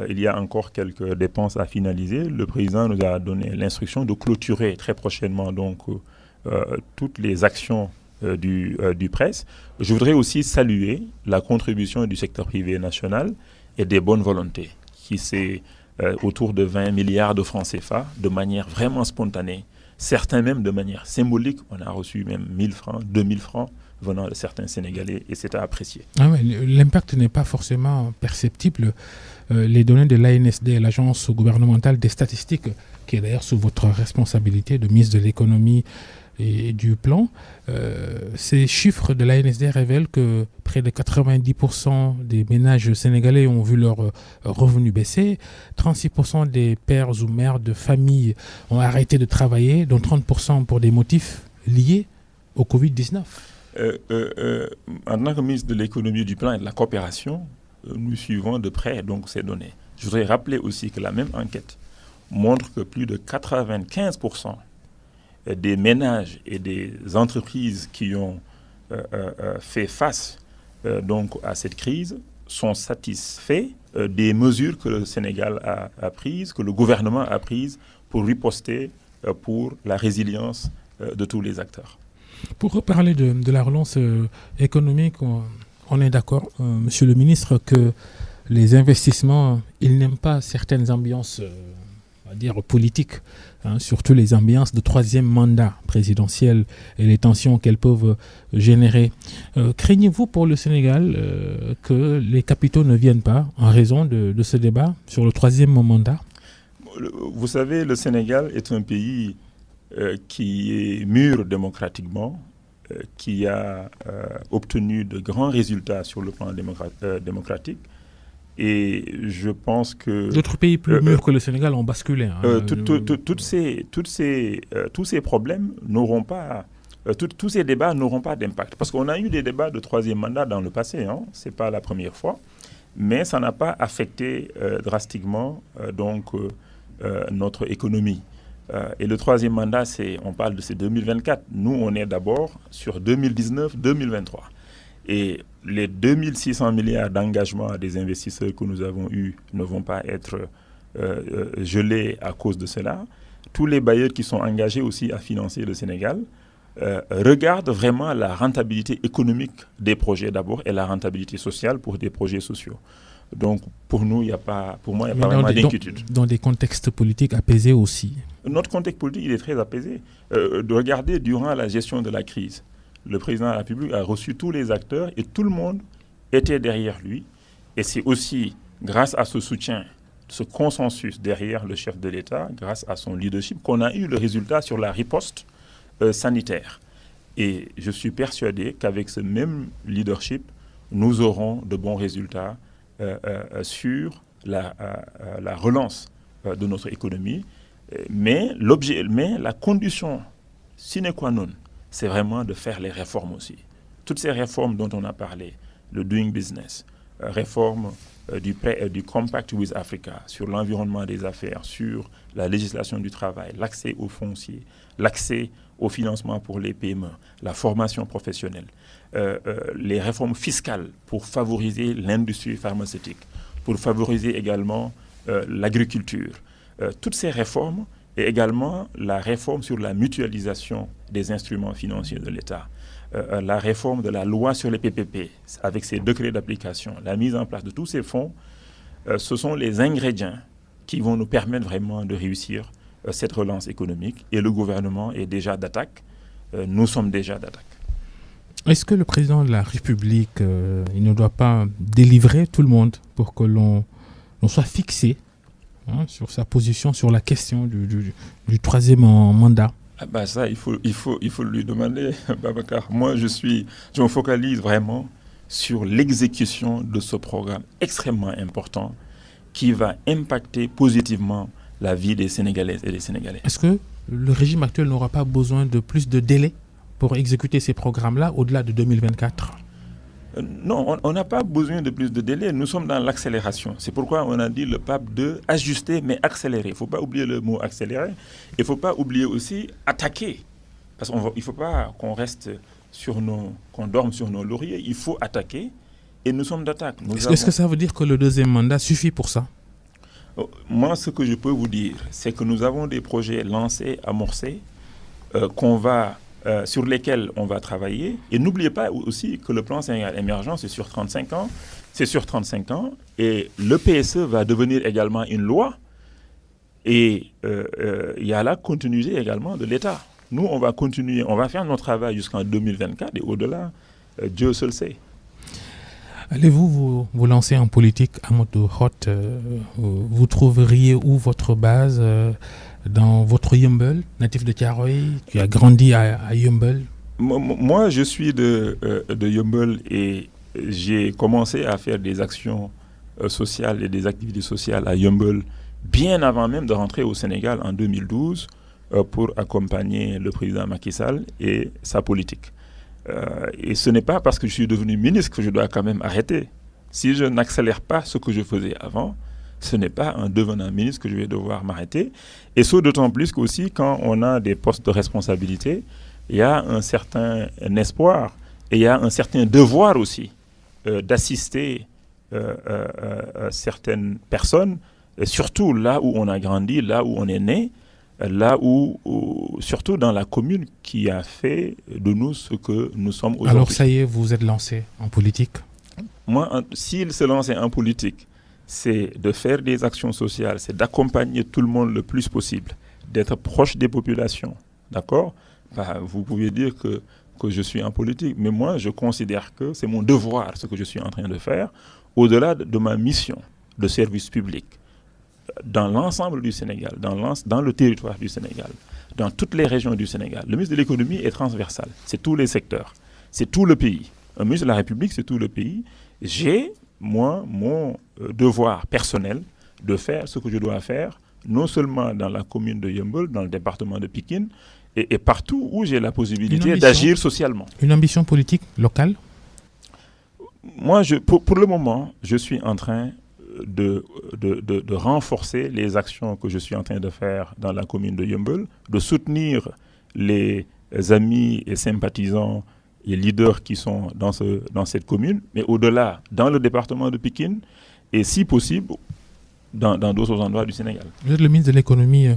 Speaker 3: Il y a encore quelques dépenses à finaliser. Le président nous a donné l'instruction de clôturer très prochainement donc, toutes les actions du PRES. Je voudrais aussi saluer la contribution du secteur privé national et des bonnes volontés, qui c'est autour de 20 milliards de francs CFA, de manière vraiment spontanée. Certains même de manière symbolique. On a reçu même 1 000 francs, 2 000 francs venant de certains Sénégalais et c'est à apprécier.
Speaker 2: Ah ouais, l'impact n'est pas forcément perceptible. Les données de l'ANSD, l'Agence gouvernementale des statistiques, qui est d'ailleurs sous votre responsabilité de ministre de l'économie et du plan, ces chiffres de l'ANSD révèlent que près de 90% des ménages sénégalais ont vu leurs revenus baisser, 36% des pères ou mères de famille ont arrêté de travailler, dont 30% pour des motifs liés au Covid-19.
Speaker 3: En tant que ministre de l'économie, du plan et de la coopération, nous suivons de près donc ces données. Je voudrais rappeler aussi que la même enquête montre que plus de 95% des ménages et des entreprises qui ont fait face donc à cette crise sont satisfaits des mesures que le Sénégal a prises, que le gouvernement a prises pour riposter pour la résilience de tous les acteurs.
Speaker 2: Pour reparler de la relance économique, on est d'accord, Monsieur le ministre, que les investissements, ils n'aiment pas certaines ambiances politique, surtout les ambiances de troisième mandat présidentiel et les tensions qu'elles peuvent générer. Craignez-vous pour le Sénégal que les capitaux ne viennent pas en raison de ce débat sur le troisième mandat?
Speaker 3: Vous savez, le Sénégal est un pays qui est mûr démocratiquement, qui a obtenu de grands résultats sur le plan démocratique. Et je pense que...
Speaker 2: D'autres pays plus mûrs que le Sénégal ont basculé.
Speaker 3: Tous ces problèmes n'auront pas... tous ces débats n'auront pas d'impact. Parce qu'on a eu des débats de troisième mandat dans le passé. Ce n'est pas la première fois. Mais ça n'a pas affecté drastiquement notre économie. Et le troisième mandat, on parle de ces 2024. Nous, on est d'abord sur 2019-2023. Et les 2600 milliards d'engagements des investisseurs que nous avons eus ne vont pas être gelés à cause de cela. Tous les bailleurs qui sont engagés aussi à financer le Sénégal regardent vraiment la rentabilité économique des projets d'abord et la rentabilité sociale pour des projets sociaux. Donc, pour nous, pour moi, il n'y a pas vraiment d'inquiétude.
Speaker 2: Dans des contextes politiques apaisés aussi.
Speaker 3: Notre contexte politique, il est très apaisé. Regardez, durant la gestion de la crise, le président de la République a reçu tous les acteurs et tout le monde était derrière lui. Et c'est aussi grâce à ce soutien, ce consensus derrière le chef de l'État, grâce à son leadership, qu'on a eu le résultat sur la riposte sanitaire. Et je suis persuadé qu'avec ce même leadership, nous aurons de bons résultats sur la relance de notre économie. Mais la condition sine qua non, c'est vraiment de faire les réformes aussi. Toutes ces réformes dont on a parlé, le Doing Business, réforme du Compact with Africa, sur l'environnement des affaires, sur la législation du travail, l'accès aux fonciers, l'accès au financement pour les PME, la formation professionnelle, les réformes fiscales pour favoriser l'industrie pharmaceutique, pour favoriser également l'agriculture. Toutes ces réformes et également la réforme sur la mutualisation des instruments financiers de l'État, la réforme de la loi sur les PPP avec ses décrets d'application, la mise en place de tous ces fonds, ce sont les ingrédients qui vont nous permettre vraiment de réussir cette relance économique. Et le gouvernement est déjà d'attaque. Nous sommes déjà d'attaque.
Speaker 2: Est-ce que le président de la République il ne doit pas délivrer tout le monde pour que l'on soit fixé sur sa position sur la question du troisième mandat?
Speaker 3: Ça, il faut lui demander, Babacar. Moi, je me focalise vraiment sur l'exécution de ce programme extrêmement important qui va impacter positivement la vie des Sénégalaises et des Sénégalais.
Speaker 2: Est-ce que le régime actuel n'aura pas besoin de plus de délai pour exécuter ces programmes-là au-delà de 2024?
Speaker 3: Non, on n'a pas besoin de plus de délai. Nous sommes dans l'accélération. C'est pourquoi on a dit le pape de ajuster mais accélérer. Il ne faut pas oublier le mot accélérer. Il ne faut pas oublier aussi attaquer. Parce qu'il ne faut pas qu'on reste qu'on dorme sur nos lauriers. Il faut attaquer et nous sommes d'attaque.
Speaker 2: Est-ce que ça veut dire que le deuxième mandat suffit pour ça?
Speaker 3: Moi, ce que je peux vous dire, c'est que nous avons des projets lancés, amorcés, sur lesquels on va travailler. Et n'oubliez pas aussi que le plan Sénégal émergent, c'est sur 35 ans. C'est sur 35 ans. Et le PSE va devenir également une loi. Et il y a la continuité également de l'État. Nous, on va continuer, on va faire notre travail jusqu'en 2024 et au-delà, Dieu seul sait.
Speaker 2: Allez-vous vous lancer en politique à Amadou Hott? Vous trouveriez où votre base dans votre Yeumbeul, natif de Thiaroye, qui a grandi à Yeumbeul?
Speaker 3: Moi, je suis de Yeumbeul et j'ai commencé à faire des actions sociales et des activités sociales à Yeumbeul bien avant même de rentrer au Sénégal en 2012 pour accompagner le président Macky Sall et sa politique. Et ce n'est pas parce que je suis devenu ministre que je dois quand même arrêter. Si je n'accélère pas ce que je faisais avant, ce n'est pas en devenant ministre que je vais devoir m'arrêter. Et ce, d'autant plus qu'aussi, quand on a des postes de responsabilité, il y a un certain espoir et il y a un certain devoir aussi d'assister certaines personnes, surtout là où on a grandi, là où on est né, là où surtout dans la commune qui a fait de nous ce que nous sommes aujourd'hui.
Speaker 2: Alors ça y est, vous êtes lancé en politique?
Speaker 3: Moi, s'il se lançait en politique, c'est de faire des actions sociales, c'est d'accompagner tout le monde le plus possible, d'être proche des populations, d'accord? Vous pouvez dire que je suis en politique, mais moi, je considère que c'est mon devoir, ce que je suis en train de faire, au-delà de ma mission de service public, dans l'ensemble du Sénégal, dans le territoire du Sénégal, dans toutes les régions du Sénégal. Le ministre de l'économie est transversal, c'est tous les secteurs, c'est tout le pays. Un ministre de la République, c'est tout le pays. J'ai, moi, mon devoir personnel de faire ce que je dois faire, non seulement dans la commune de Yeumbeul, dans le département de Pikine, et partout où j'ai la possibilité d'agir socialement.
Speaker 2: Une ambition politique locale?
Speaker 3: Moi, pour le moment, je suis en train de renforcer les actions que je suis en train de faire dans la commune de Yeumbeul, de soutenir les amis et sympathisants et leaders qui sont dans cette commune, mais au-delà, dans le département de Pikine, et si possible, dans d'autres endroits du Sénégal.
Speaker 2: Vous êtes le ministre de l'économie,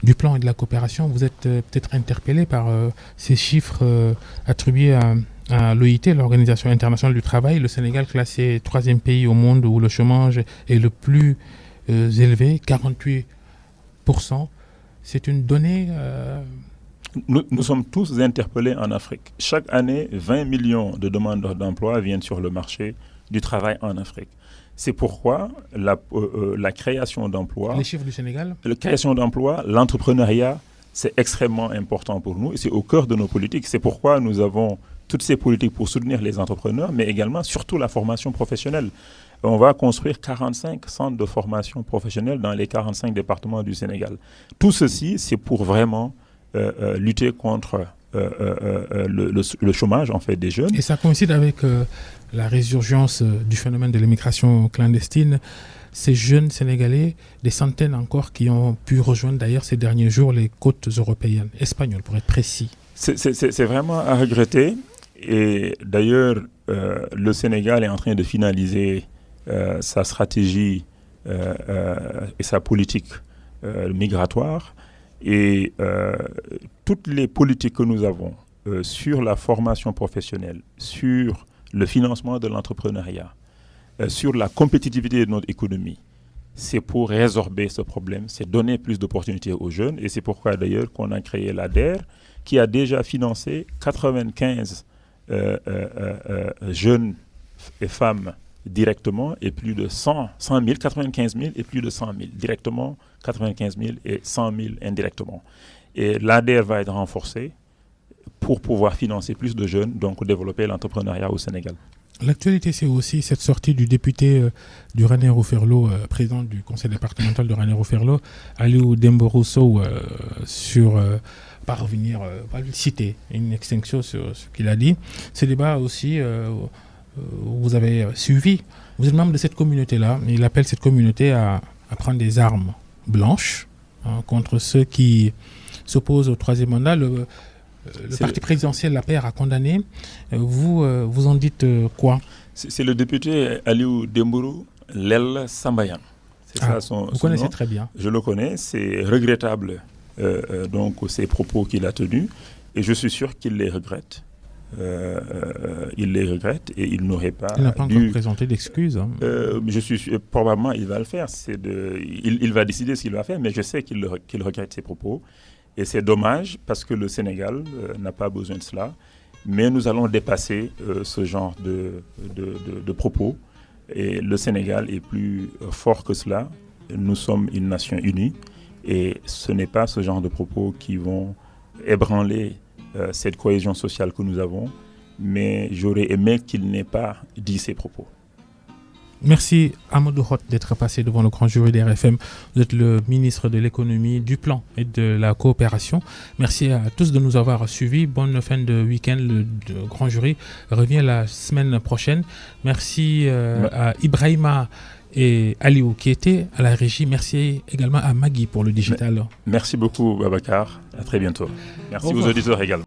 Speaker 2: du plan et de la coopération. Vous êtes peut-être interpellé par ces chiffres attribués à l'OIT, l'Organisation internationale du travail. Le Sénégal classé 3e pays au monde où le chômage est le plus élevé, 48%. C'est une donnée...
Speaker 3: Nous sommes tous interpellés en Afrique. Chaque année, 20 millions de demandeurs d'emploi viennent sur le marché du travail en Afrique. C'est pourquoi la création d'emplois...
Speaker 2: Les chiffres du Sénégal?
Speaker 3: La création d'emplois, l'entrepreneuriat, c'est extrêmement important pour nous et c'est au cœur de nos politiques. C'est pourquoi nous avons toutes ces politiques pour soutenir les entrepreneurs, mais également, surtout, la formation professionnelle. On va construire 45 centres de formation professionnelle dans les 45 départements du Sénégal. Tout ceci, c'est pour vraiment lutter contre le chômage en fait, des jeunes.
Speaker 2: Et ça coïncide avec la résurgence du phénomène de l'immigration clandestine. Ces jeunes Sénégalais, des centaines encore, qui ont pu rejoindre d'ailleurs ces derniers jours les côtes européennes, espagnoles pour être précis.
Speaker 3: C'est vraiment à regretter. Et d'ailleurs, le Sénégal est en train de finaliser sa stratégie et sa politique migratoire. Et toutes les politiques que nous avons sur la formation professionnelle, sur le financement de l'entrepreneuriat, sur la compétitivité de notre économie, c'est pour résorber ce problème, c'est donner plus d'opportunités aux jeunes. Et c'est pourquoi d'ailleurs qu'on a créé l'ADER, qui a déjà financé 95 jeunes et femmes directement et plus de 100 000, 95 000 et plus de 100 000 directement, 95 000 et 100 000 indirectement. Et l'ADER va être renforcée pour pouvoir financer plus de jeunes, donc développer l'entrepreneuriat au Sénégal.
Speaker 2: L'actualité, c'est aussi cette sortie du député du Ranérou-Ferlo, président du conseil départemental de Ranérou-Ferlo, Aliou Dembourou Sow, sur parvenir, pas lui citer une extinction sur ce qu'il a dit. Ce débat aussi, vous avez suivi. Vous êtes membre de cette communauté-là. Il appelle cette communauté à prendre des armes blanches contre ceux qui s'opposent au troisième mandat. Le parti présidentiel, la PR, a condamné. Vous en dites quoi?
Speaker 3: C'est le député Aliou Dembourou Lel Sambayan. C'est ça son
Speaker 2: vous connaissez
Speaker 3: nom.
Speaker 2: Très bien.
Speaker 3: Je le connais. C'est regrettable donc ces propos qu'il a tenus. Et je suis sûr qu'il les regrette. Il les regrette et il n'aurait pas
Speaker 2: il n'a pas encore présenté d'excuses.
Speaker 3: Je suis probablement il va le faire. Il va décider ce qu'il va faire, mais je sais qu'il regrette ses propos. Et c'est dommage parce que le Sénégal n'a pas besoin de cela. Mais nous allons dépasser ce genre de propos. Et le Sénégal est plus fort que cela. Nous sommes une nation unie. Et ce n'est pas ce genre de propos qui vont ébranler cette cohésion sociale que nous avons. Mais j'aurais aimé qu'il n'ait pas dit ces propos.
Speaker 2: Merci Amadou Hott d'être passé devant le grand jury d'RFM. Vous êtes le ministre de l'économie, du plan et de la coopération. Merci à tous de nous avoir suivis. Bonne fin de week-end. Le grand jury revient la semaine prochaine. Merci à Ibrahima et Aliou qui étaient à la régie. Merci également à Maggie pour le digital.
Speaker 3: Merci beaucoup Babacar. À très bientôt. Merci aux auditeurs également.